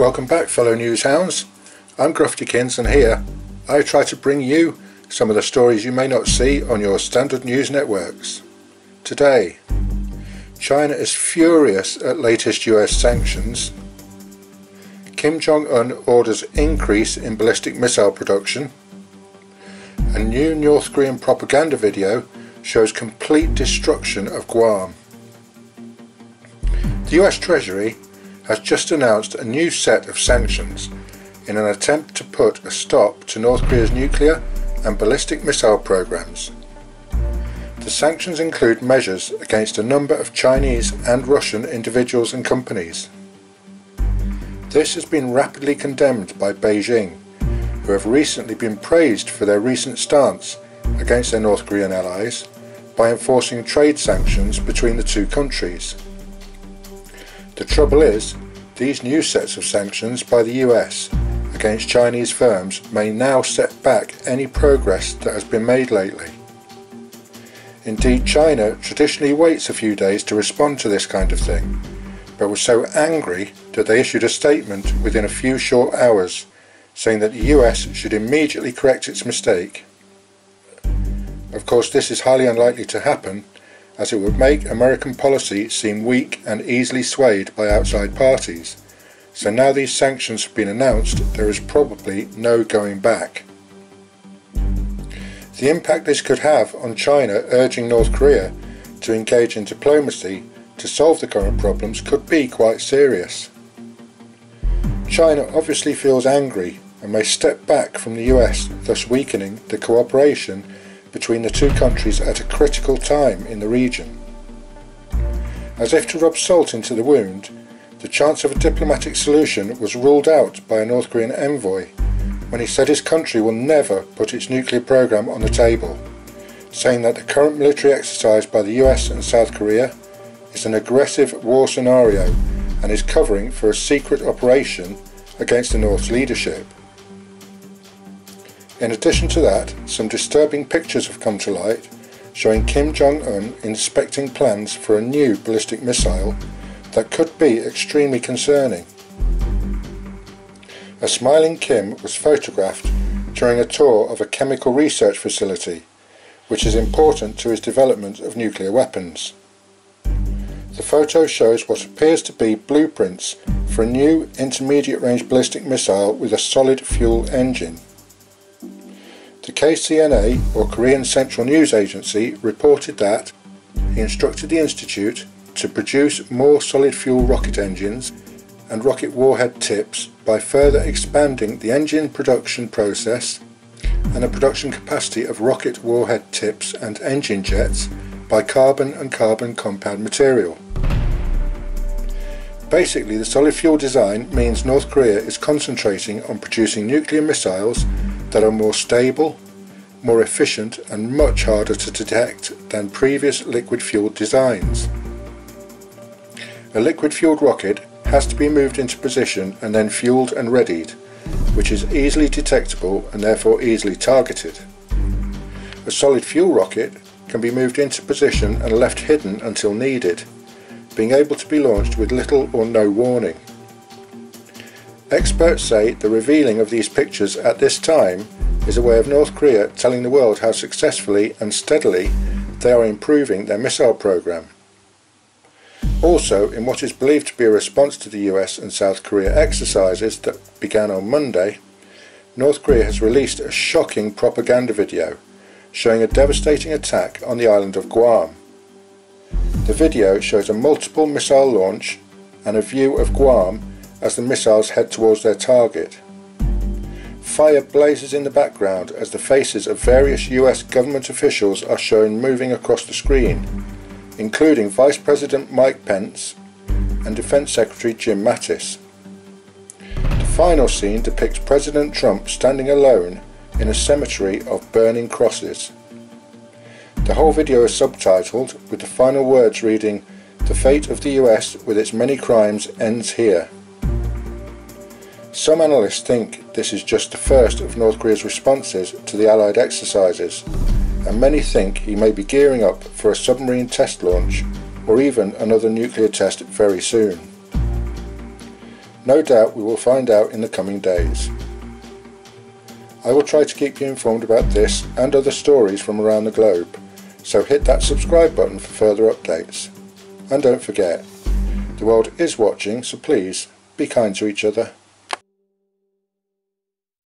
Welcome back, fellow newshounds. I'm Gruftikins, and here I try to bring you some of the stories you may not see on your standard news networks. Today, China is furious at latest US sanctions. Kim Jong-un orders increase in ballistic missile production. A new North Korean propaganda video shows complete destruction of Guam. The US Treasury has just announced a new set of sanctions in an attempt to put a stop to North Korea's nuclear and ballistic missile programs. The sanctions include measures against a number of Chinese and Russian individuals and companies. This has been rapidly condemned by Beijing, who have recently been praised for their recent stance against their North Korean allies by enforcing trade sanctions between the two countries. The trouble is, these new sets of sanctions by the US against Chinese firms may now set back any progress that has been made lately. Indeed, China traditionally waits a few days to respond to this kind of thing, but was so angry that they issued a statement within a few short hours saying that the US should immediately correct its mistake. Of course, this is highly unlikely to happen, as it would make American policy seem weak and easily swayed by outside parties. So now these sanctions have been announced, there is probably no going back. The impact this could have on China urging North Korea to engage in diplomacy to solve the current problems could be quite serious. China obviously feels angry and may step back from the US, thus weakening the cooperation between the two countries at a critical time in the region. As if to rub salt into the wound, the chance of a diplomatic solution was ruled out by a North Korean envoy when he said his country will never put its nuclear program on the table, saying that the current military exercise by the US and South Korea is an aggressive war scenario and is covering for a secret operation against the North's leadership. In addition to that, some disturbing pictures have come to light showing Kim Jong-un inspecting plans for a new ballistic missile that could be extremely concerning. A smiling Kim was photographed during a tour of a chemical research facility, which is important to his development of nuclear weapons. The photo shows what appears to be blueprints for a new intermediate-range ballistic missile with a solid fuel engine. The KCNA, or Korean Central News Agency, reported that he instructed the institute to produce more solid fuel rocket engines and rocket warhead tips by further expanding the engine production process and the production capacity of rocket warhead tips and engine jets by carbon and carbon compound material. Basically, the solid fuel design means North Korea is concentrating on producing nuclear missiles that are more stable, more efficient and much harder to detect than previous liquid-fueled designs. A liquid-fueled rocket has to be moved into position and then fueled and readied, which is easily detectable and therefore easily targeted. A solid fuel rocket can be moved into position and left hidden until needed, being able to be launched with little or no warning. Experts say the revealing of these pictures at this time is a way of North Korea telling the world how successfully and steadily they are improving their missile program. Also, in what is believed to be a response to the US and South Korea exercises that began on Monday, North Korea has released a shocking propaganda video showing a devastating attack on the island of Guam. The video shows a multiple missile launch and a view of Guam as the missiles head towards their target. Fire blazes in the background as the faces of various US government officials are shown moving across the screen, including Vice President Mike Pence and Defense Secretary Jim Mattis. The final scene depicts President Trump standing alone in a cemetery of burning crosses. The whole video is subtitled, with the final words reading, "The fate of the US with its many crimes ends here." Some analysts think this is just the first of North Korea's responses to the Allied exercises, and many think he may be gearing up for a submarine test launch or even another nuclear test very soon. No doubt we will find out in the coming days. I will try to keep you informed about this and other stories from around the globe, so hit that subscribe button for further updates. And don't forget, the world is watching, so please be kind to each other.